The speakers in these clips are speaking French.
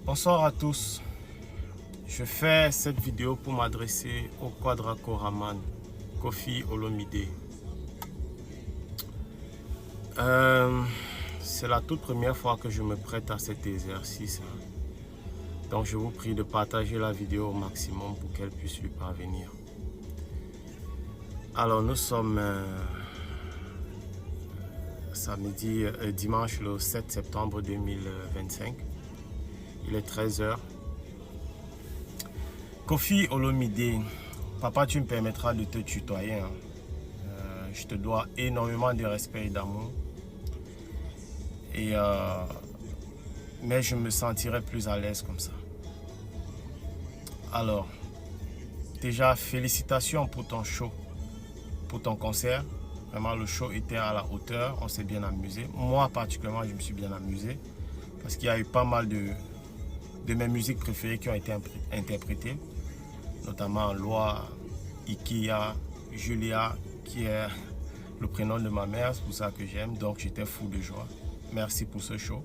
Bonsoir à tous. Je fais cette vidéo pour m'adresser au Quadracoraman, Koffi Olomide. C'est la toute première fois que je me prête à cet exercice. Donc je vous prie de partager la vidéo au maximum pour qu'elle puisse lui parvenir. Alors nous sommes dimanche le 7 septembre 2025. Il est 13 h. Koffi Olomide, papa, tu me permettras de te tutoyer. Je te dois énormément de respect et d'amour. Mais je me sentirais plus à l'aise comme ça. Alors, déjà, félicitations pour ton show, pour ton concert. Vraiment, le show était à la hauteur, on s'est bien amusé. Moi, particulièrement, je me suis bien amusé parce qu'il y a eu pas mal de mes musiques préférées qui ont été interprétées, notamment Loi, Ikia, Julia, qui est le prénom de ma mère, c'est pour ça que j'aime, donc j'étais fou de joie. Merci pour ce show.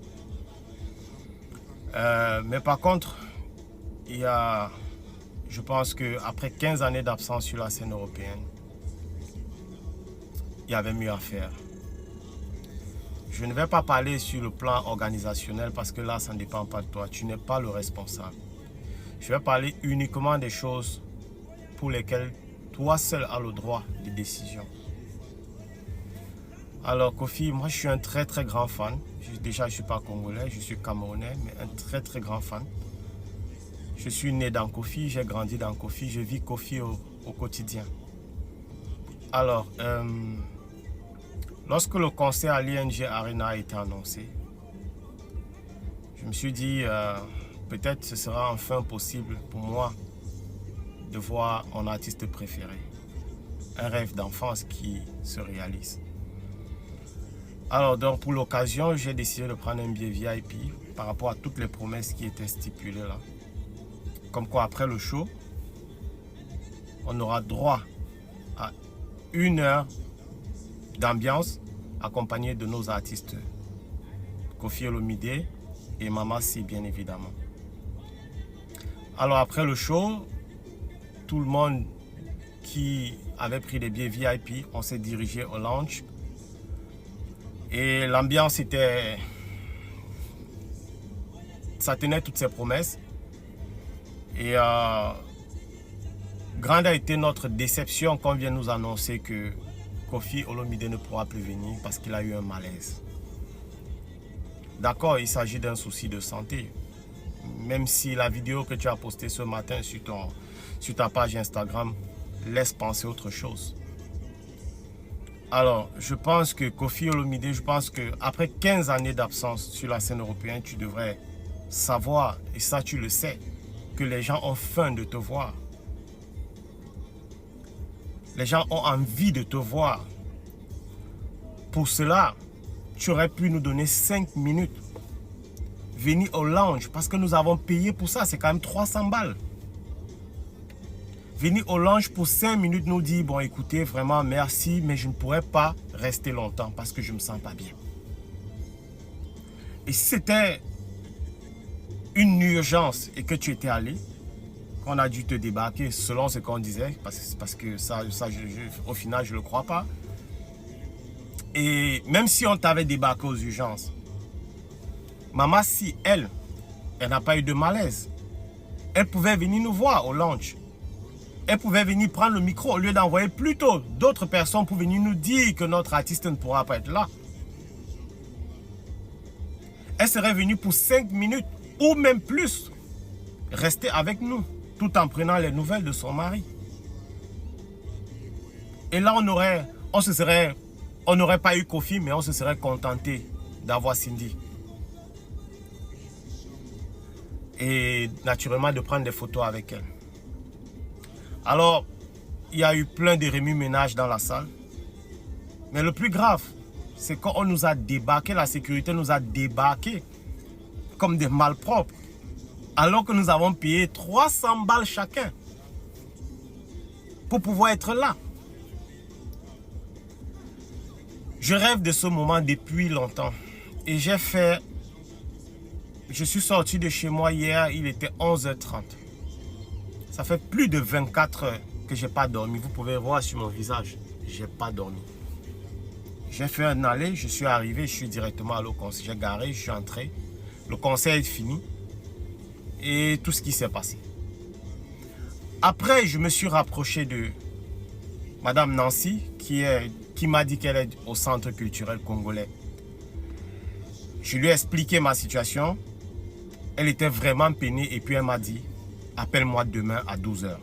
Mais par contre, je pense qu'après 15 années d'absence sur la scène européenne, il y avait mieux à faire. Je ne vais pas parler sur le plan organisationnel parce que là, ça ne dépend pas de toi. Tu n'es pas le responsable. Je vais parler uniquement des choses pour lesquelles toi seul as le droit de décision. Alors, Koffi, moi, je suis un très, très grand fan. Déjà, je ne suis pas congolais, je suis camerounais, mais un très, très grand fan. Je suis né dans Koffi, j'ai grandi dans Koffi, je vis Koffi au quotidien. Alors, lorsque le concert à l'ING Arena a été annoncé, je me suis dit, peut-être ce sera enfin possible pour moi de voir mon artiste préféré. Un rêve d'enfance qui se réalise. Alors, donc, pour l'occasion, j'ai décidé de prendre un billet VIP par rapport à toutes les promesses qui étaient stipulées là. Comme quoi, après le show, on aura droit à 1 heure d'ambiance accompagné de nos artistes Koffi Olomide et Mama Si, bien évidemment. Alors après le show, tout le monde qui avait pris des billets VIP, on s'est dirigé au lounge et l'ambiance était... ça tenait toutes ses promesses et grande a été notre déception quand on vient nous annoncer que Koffi Olomide ne pourra plus venir parce qu'il a eu un malaise. D'accord, il s'agit d'un souci de santé. Même si la vidéo que tu as postée ce matin sur ta page Instagram laisse penser autre chose. Alors, je pense que Koffi Olomide, après 15 années d'absence sur la scène européenne, tu devrais savoir, et ça tu le sais, que les gens ont faim de te voir. Les gens ont envie de te voir. Pour cela, tu aurais pu nous donner 5 minutes. Venir au lounge, parce que nous avons payé pour ça. C'est quand même 300 balles. Venir au lounge pour 5 minutes nous dire, bon écoutez, vraiment merci, mais je ne pourrais pas rester longtemps parce que je ne me sens pas bien. Et si c'était une urgence et que tu étais allé, qu'on a dû te débarquer selon ce qu'on disait, parce que ça au final, je ne le crois pas. Et même si on t'avait débarqué aux urgences, Mama Si, elle n'a pas eu de malaise. Elle pouvait venir nous voir au lounge. Elle pouvait venir prendre le micro au lieu d'envoyer plutôt d'autres personnes pour venir nous dire que notre artiste ne pourra pas être là. Elle serait venue pour 5 minutes ou même plus rester avec nous, tout en prenant les nouvelles de son mari. Et là, on n'aurait pas eu Koffi, mais on se serait contenté d'avoir Cindy. Et naturellement, de prendre des photos avec elle. Alors, il y a eu plein de remue-ménage dans la salle. Mais le plus grave, c'est quand on nous a débarqué, la sécurité nous a débarqué comme des malpropres. Alors que nous avons payé 300 balles chacun pour pouvoir être là. Je rêve de ce moment depuis longtemps. Et j'ai fait je suis sorti de chez moi hier, il était 11h30. Ça fait plus de 24 heures que je n'ai pas dormi. Vous pouvez voir sur mon visage, je n'ai pas dormi. J'ai fait un aller, je suis arrivé, je suis directement allé au conseil. J'ai garé, je suis entré. Le conseil est fini. Et tout ce qui s'est passé. Après, je me suis rapproché de Madame Nancy, qui m'a dit qu'elle est au centre culturel congolais. Je lui ai expliqué ma situation. Elle était vraiment peinée et puis elle m'a dit, appelle-moi demain à 12h.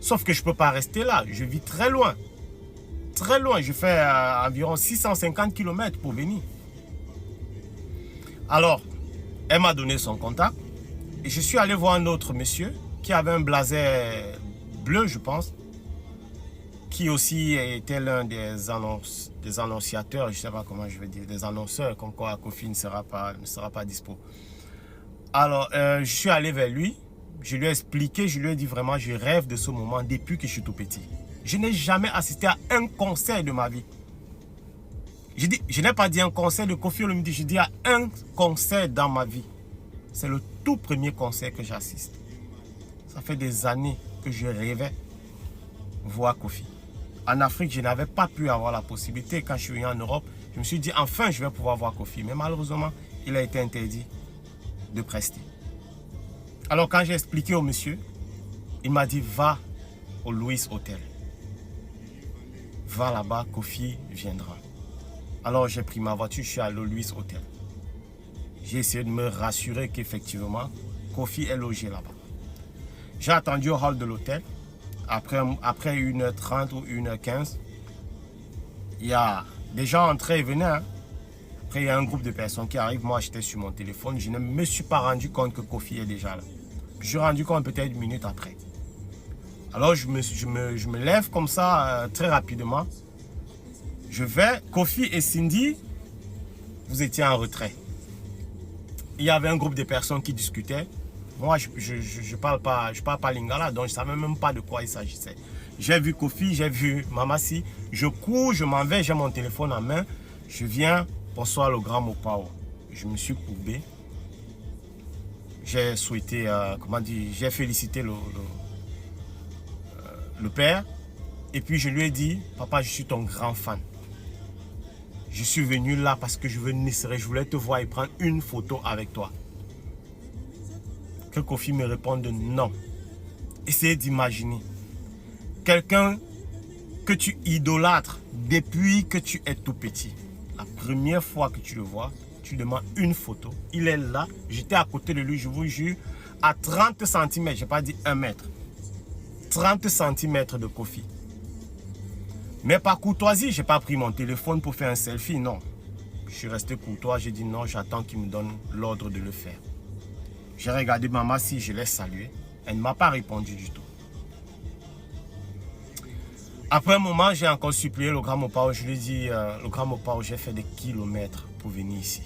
Sauf que je ne peux pas rester là, je vis très loin. Très loin, je fais environ 650 km pour venir. Alors, elle m'a donné son contact et je suis allé voir un autre monsieur qui avait un blazer bleu, je pense, qui aussi était l'un des annonciateurs, je ne sais pas comment je vais dire, des annonceurs, comme quoi Kofi ne sera pas dispo. Alors, je suis allé vers lui, je lui ai expliqué, je lui ai dit vraiment, je rêve de ce moment depuis que je suis tout petit. Je n'ai jamais assisté à un concert de ma vie. Je n'ai pas dit un concert de Kofi Olomide, je dis à un concert dans ma vie. C'est le tout premier concert que j'assiste. Ça fait des années que je rêvais voir Kofi. En Afrique, je n'avais pas pu avoir la possibilité. Quand je suis venu en Europe, je me suis dit enfin je vais pouvoir voir Kofi. Mais malheureusement, il a été interdit de prester. Alors quand j'ai expliqué au monsieur, il m'a dit va au Louis Hotel. Va là-bas, Kofi viendra. Alors j'ai pris ma voiture, je suis allé au Louis Hotel. J'ai essayé de me rassurer qu'effectivement, Kofi est logé là-bas. J'ai attendu au hall de l'hôtel. Après 1h30 ou 1h15, il y a des gens entrés et venaient. Hein. Après, il y a un groupe de personnes qui arrivent. Moi, j'étais sur mon téléphone. Je ne me suis pas rendu compte que Kofi est déjà là. Je suis rendu compte peut-être une minute après. Alors, je me lève comme ça, très rapidement. Je vais. Kofi et Cindy, vous étiez en retrait. Il y avait un groupe de personnes qui discutaient. Moi, je ne parle pas lingala, donc je ne savais même pas de quoi il s'agissait. J'ai vu Kofi, j'ai vu Mamassi. Je cours, je m'en vais, j'ai mon téléphone en main. Je viens, bonsoir le grand Mopao. Je me suis courbé. J'ai souhaité, j'ai félicité le père. Et puis je lui ai dit, papa, je suis ton grand fan. Je suis venu là parce que je voulais te voir et prendre une photo avec toi. Que Kofi me réponde non. Essayez d'imaginer. Quelqu'un que tu idolâtres depuis que tu es tout petit. La première fois que tu le vois, tu demandes une photo. Il est là. J'étais à côté de lui, je vous jure, à 30 cm. Je n'ai pas dit 1 mètre. 30 cm de Kofi. Mais par courtoisie, je n'ai pas pris mon téléphone pour faire un selfie, non. Je suis resté courtois, j'ai dit non, j'attends qu'il me donne l'ordre de le faire. J'ai regardé maman si je l'ai saluée. Elle ne m'a pas répondu du tout. Après un moment, j'ai encore supplié le grand Mopao. Je lui ai dit, le grand Mopao, j'ai fait des kilomètres pour venir ici.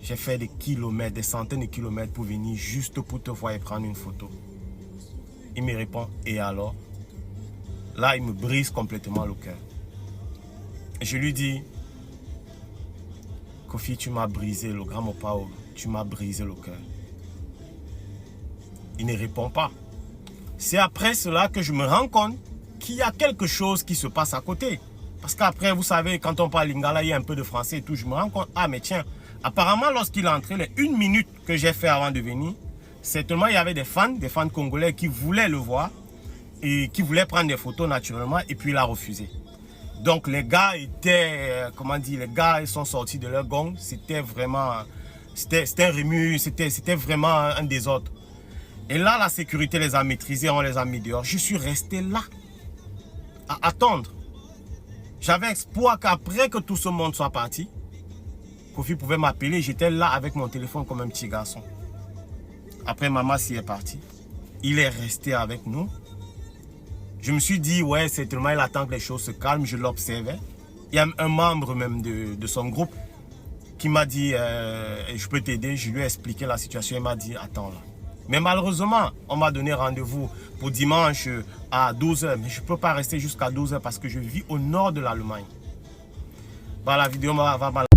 J'ai fait des kilomètres, des centaines de kilomètres pour venir juste pour te voir et prendre une photo. Il me répond, et alors? Là, il me brise complètement le cœur. Je lui dis, Kofi, tu m'as brisé, le grand Mopao. Tu m'as brisé le cœur. Il ne répond pas. C'est après cela que je me rends compte qu'il y a quelque chose qui se passe à côté. Parce qu'après, vous savez, quand on parle lingala, il y a un peu de français et tout. Je me rends compte, ah mais tiens, apparemment lorsqu'il est entré, les 1 minute que j'ai fait avant de venir, certainement il y avait des fans congolais qui voulaient le voir et qui voulaient prendre des photos naturellement et puis il a refusé. Donc les gars étaient, les gars ils sont sortis de leur gong. C'était vraiment... C'était un remue, c'était vraiment un désordre. Et là, la sécurité les a maîtrisés, on les a mis dehors. Je suis resté là, à attendre. J'avais espoir qu'après que tout ce monde soit parti, Kofi pouvait m'appeler. J'étais là avec mon téléphone comme un petit garçon. Après, maman s'y est partie. Il est resté avec nous. Je me suis dit, ouais, c'est tellement il attend que les choses se calment. Je l'observais. Il y a un membre même de son groupe qui m'a dit, je peux t'aider. Je lui ai expliqué la situation. Il m'a dit, attends là. Mais malheureusement, on m'a donné rendez-vous pour dimanche à 12h. Mais je ne peux pas rester jusqu'à 12h parce que je vis au nord de l'Allemagne. Bah, la vidéo va